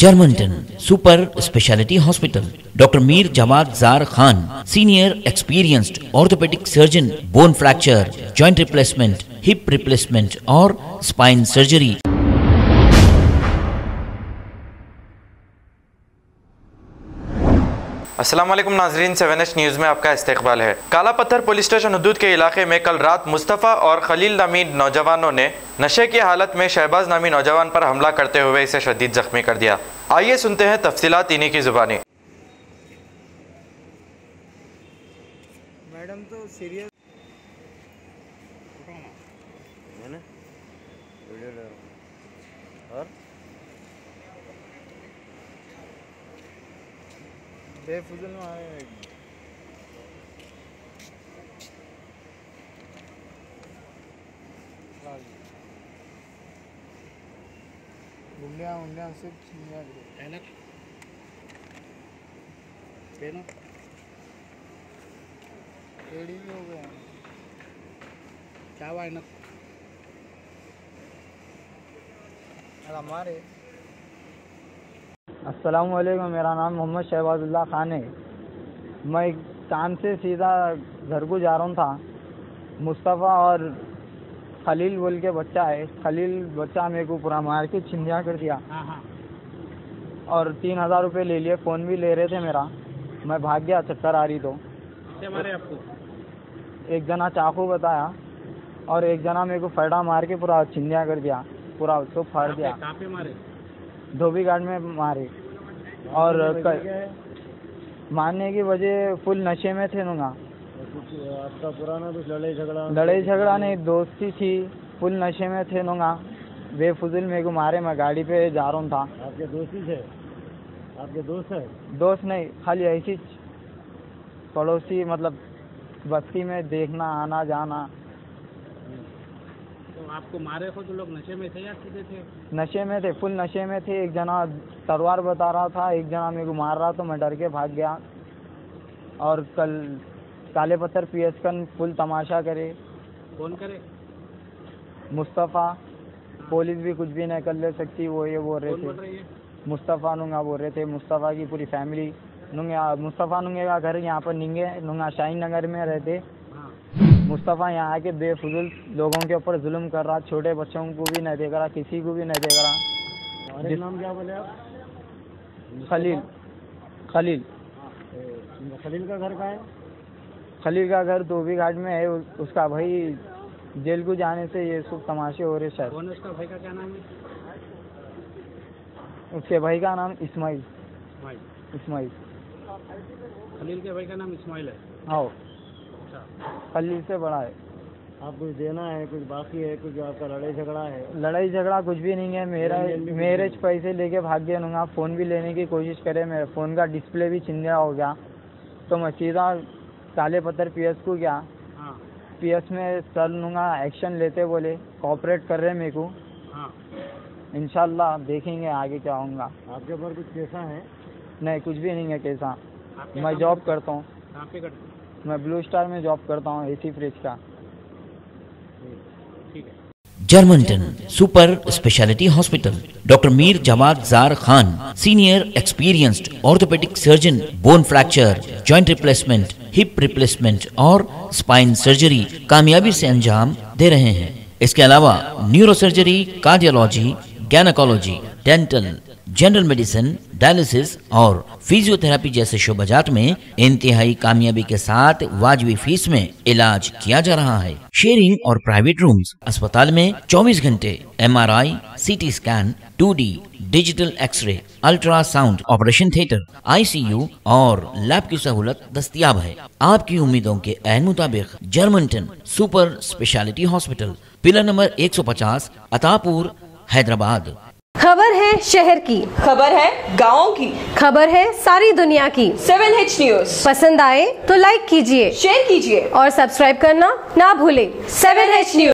Germanton super speciality hospital, doctor Mir Jawad Jar Khan, senior experienced orthopaedic surgeon, bone fracture, joint replacement, hip replacement और spine surgery. अस्सलाम वालेकुम नाजरीन, 7H news में आपका इस्तकबाल है। काला पत्थर पुलिस स्टेशन हदूद के इलाके में कल रात मुस्तफ़ा और खलील नामी नौजवानों ने नशे की हालत में शहबाज नामी नौजवान पर हमला करते हुए इसे शदीद जख्मी कर दिया। आइए सुनते हैं तफसीलात इन्हीं की ज़ुबानी। मैडम तो सीरियस और बेफुजूल में आए गुंडिया से छीनिया एड़ी भी हो गया क्या वाइनक हमारे। अस्सलाम वालेकुम, मेरा नाम मोहम्मद शहबाजुल्लाह खान है। मैं काम से सीधा घर को जा रहा था। मुस्तफ़ा और खलील बोल के बच्चा है, खलील बच्चा मेरे को पूरा मार के छिंदिया कर दिया और 3000 रुपये ले लिए, फ़ोन भी ले रहे थे मेरा। मैं भाग गया, चक्कर आ रही तो मारे आपको? एक जना चाकू बताया और एक जना मेरे को फटा मार के पूरा छिंदिया कर दिया, पूरा उसको फाड़ दिया। कहाँ पे मारे? धोबी घाट में मारे। और मारने की वजह फुल नशे में थे नूंगा। आपका पुराना कुछ लड़ाई झगड़ा नहीं, दोस्ती थी, फुल नशे में थे नूंगा। बेफुजूल मेरे को मारे, मैं गाड़ी पे जा रहा था। आपके दोस्ती थे? आपके दोस्त है? दोस्त नहीं, खाली ऐसी पड़ोसी, मतलब बस्ती में देखना आना जाना। तो आपको मारे हो तो लोग नशे में थे या सीधे थे? नशे में थे, फुल नशे में थे। एक जना तलवार बता रहा था, एक जना मेरे को मार रहा, तो मैं डर के भाग गया। और कल काले पत्थर PS का फुल तमाशा करे। कौन करे? मुस्तफ़ा। पुलिस भी कुछ भी नहीं कर ले सकती, वो ये बोल रहे थे। मुस्तफ़ा नूंगा बोल रहे थे, मुस्तफ़ा की पूरी फैमिली नूंगा। मुस्तफ़ा नूंगे का घर यहाँ पर निंगे नूंगा शाहीन नगर में रहते। मुस्तफ़ा यहाँ आके बेफुजूल लोगों के ऊपर जुल्म कर रहा, छोटे बच्चों को भी नहीं देख रहा, किसी को भी नहीं देख रहा। नाम क्या बोले आप? खलील। खलील खलील का घर कहाँ है? खलील का घर धोबी घाट में है। उसका भाई जेल को जाने से ये सब तमाशे हो रहे शायद। कौन है उसका भाई का क्या नाम है? उसके भाई का नाम इस्माइल। इस्माइल। खलील के भाई का नाम इस्माइल है? हाँ, खलील से बड़ा है। आप कुछ देना है, कुछ बाकी है, कुछ आपका लड़ाई झगड़ा है? लड़ाई झगड़ा कुछ भी नहीं है। मेरे पैसे लेके भाग गए नूंगा। फ़ोन भी लेने की कोशिश करे, मेरे फ़ोन का डिस्प्ले भी छिंदिया हो गया। तो मैं सीधा काले पत्थर PS को गया। PS में सर नूंगा एक्शन लेते बोले, कोऑपरेट कर रहे मेरे को। इंशाल्लाह देखेंगे आगे क्या होगा। आपके ऊपर कुछ कैसा है? नहीं, कुछ भी नहीं है कैसा। मैं जॉब करता हूँ। कहाँ पे करते? मैं ब्लू स्टार में जॉब करता हूँ, AC फ्रिज का। ठीक है। Germanton super speciality hospital, doctor Mir Jawad Jar Khan, senior experienced orthopaedic surgeon, bone fracture, joint replacement, hip replacement और स्पाइन सर्जरी कामयाबी से अंजाम दे रहे हैं। इसके अलावा neuro surgery, cardiology, gynaecology, dental, general medicine, dialysis और फिजियोथेरेपी जैसे शोबाजात में इंतहाई कामयाबी के साथ वाजिबी फीस में इलाज किया जा रहा है। शेयरिंग और प्राइवेट रूम्स। अस्पताल में 24 घंटे MRI, CT scan, 2D digital x ray, ultrasound, operation theatre, ICU और लैब की सहूलत दस्तयाब है। आपकी उम्मीदों के ऐन मुताबिक Germanton super speciality hospital, pillar number 150, Attapur, Hyderabad. खबर है शहर की, खबर है गाँव की, खबर है सारी दुनिया की। 7H न्यूज़ पसंद आए तो लाइक कीजिए, शेयर कीजिए और सब्सक्राइब करना ना भूलें। 7H news.